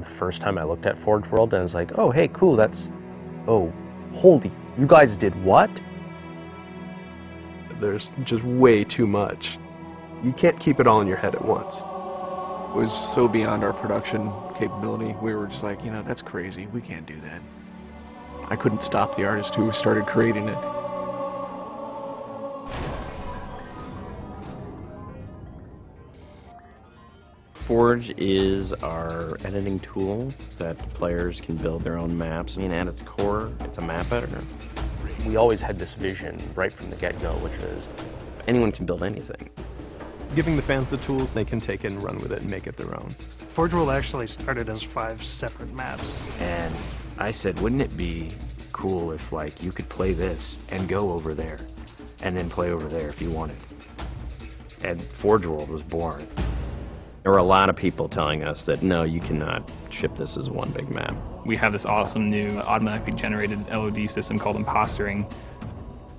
the first time I looked at Forge World and I was like, oh, hey, cool, that's, oh, holy, you guys did what? There's just way too much. You can't keep it all in your head at once. It was so beyond our production capability. We were just like, you know, that's crazy. We can't do that. I couldn't stop the artist who started creating it. Forge is our editing tool that players can build their own maps. And at its core, it's a map editor. We always had this vision right from the get-go, which is anyone can build anything. Giving the fans the tools, they can take it and run with it and make it their own. Forge World actually started as 5 separate maps. And I said, wouldn't it be cool if, like, you could play this and go over there, and then play over there if you wanted? And Forge World was born. There were a lot of people telling us that, no, you cannot ship this as one big map. We have this awesome new automatically generated LOD system called impostering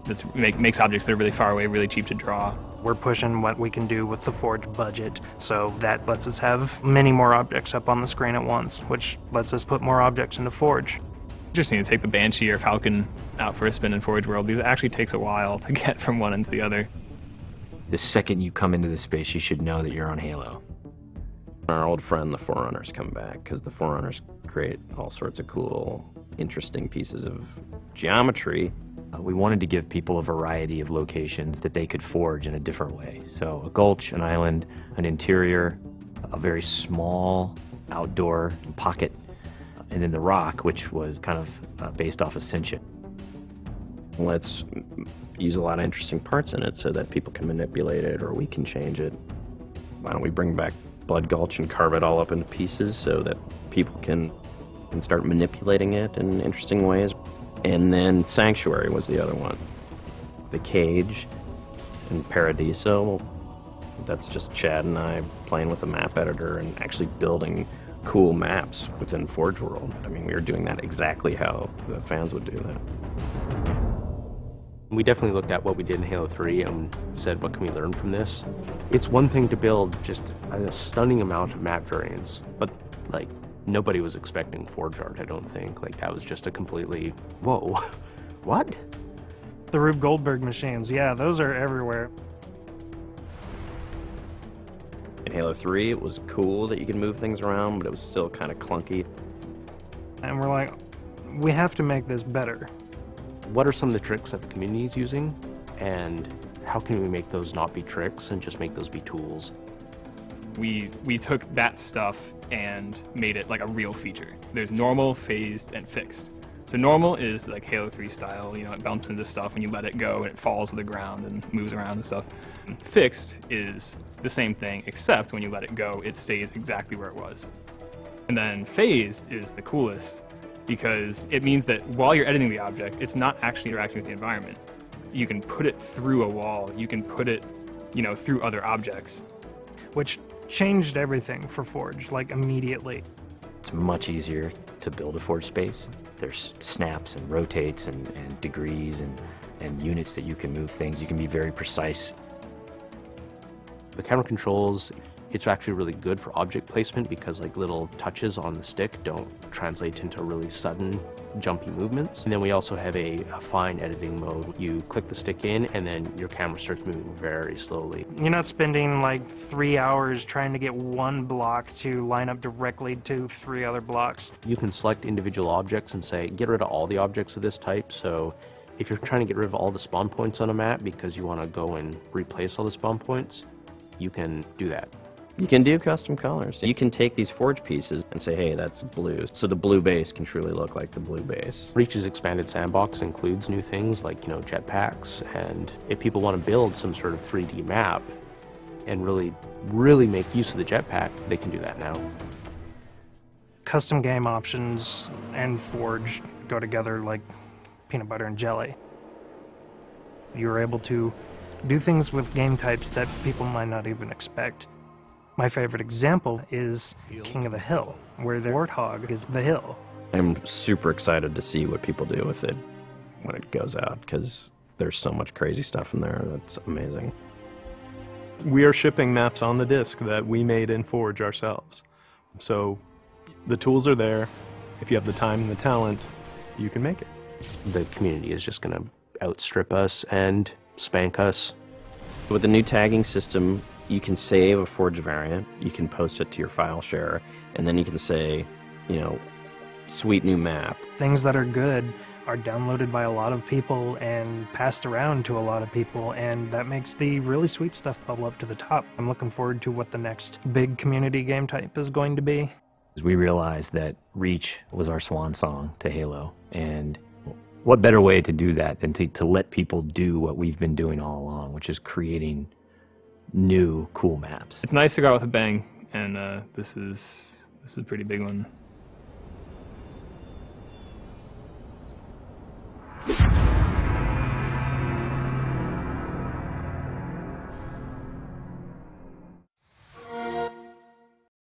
that makes objects that are really far away really cheap to draw. We're pushing what we can do with the Forge budget, so that lets us have many more objects up on the screen at once, which lets us put more objects into Forge. Interesting to take the Banshee or Falcon out for a spin in Forge World, because it actually takes a while to get from one end to the other. The second you come into this space, you should know that you're on Halo. Our old friend, the Forerunners, come back, because the Forerunners create all sorts of cool, interesting pieces of geometry. We wanted to give people a variety of locations that they could forge in a different way. So a gulch, an island, an interior, a very small outdoor pocket, and then the rock, which was kind of based off Ascension. Let's use a lot of interesting parts in it so that people can manipulate it or we can change it. Why don't we bring back Blood Gulch and carve it all up into pieces so that people can start manipulating it in interesting ways. And then Sanctuary was the other one. The Cage and Paradiso, that's just Chad and I playing with the map editor and actually building cool maps within Forge World. I mean, we were doing that exactly how the fans would do that. we definitely looked at what we did in Halo 3 and said, what can we learn from this? It's one thing to build just a stunning amount of map variants, but like nobody was expecting Forge art, I don't think. Like that was just a completely, whoa, what? The Rube Goldberg machines, yeah, those are everywhere. In Halo 3, it was cool that you could move things around, but it was still kind of clunky. And we're like, we have to make this better. What are some of the tricks that the community is using, and how can we make those not be tricks and just make those be tools? We took that stuff and made it like a real feature. There's normal, phased, and fixed. So normal is like Halo 3 style, you know, it bumps into stuff when you let it go and it falls to the ground and moves around and stuff. And fixed is the same thing, except when you let it go, it stays exactly where it was. And then phased is the coolest because it means that while you're editing the object, it's not actually interacting with the environment. You can put it through a wall, you can put it, you know, through other objects. Which changed everything for Forge, like immediately. It's much easier to build a Forge space. There's snaps and rotates and degrees and units that you can move things. You can be very precise. The camera controls, it's actually really good for object placement because like little touches on the stick don't translate into really sudden jumpy movements. And then we also have a fine editing mode. You click the stick in and then your camera starts moving very slowly. You're not spending like 3 hours trying to get one block to line up directly to 3 other blocks. You can select individual objects and say, get rid of all the objects of this type. So if you're trying to get rid of all the spawn points on a map because you want to go and replace all the spawn points, you can do that. You can do custom colors. You can take these Forge pieces and say, hey, that's blue. So the blue base can truly look like the blue base. Reach's expanded sandbox includes new things like, you know, jetpacks. And if people want to build some sort of 3D map and really make use of the jetpack, they can do that now. Custom game options and Forge go together like peanut butter and jelly. You're able to do things with game types that people might not even expect. My favorite example is King of the Hill, where the warthog is the hill. I'm super excited to see what people do with it when it goes out, because there's so much crazy stuff in there that's amazing. We are shipping maps on the disc that we made in Forge ourselves. So The tools are there. If you have the time and the talent, you can make it. The community is just going to outstrip us and spank us. With the new tagging system, you can save a Forge variant, you can post it to your file share, and then you can say, you know, sweet new map. Things that are good are downloaded by a lot of people and passed around to a lot of people, and that makes the really sweet stuff bubble up to the top. I'm looking forward to what the next big community game type is going to be. We realized that Reach was our swan song to Halo, and what better way to do that than to let people do what we've been doing all along, which is creating new cool maps. It's nice to go out with a bang, and this is a pretty big one.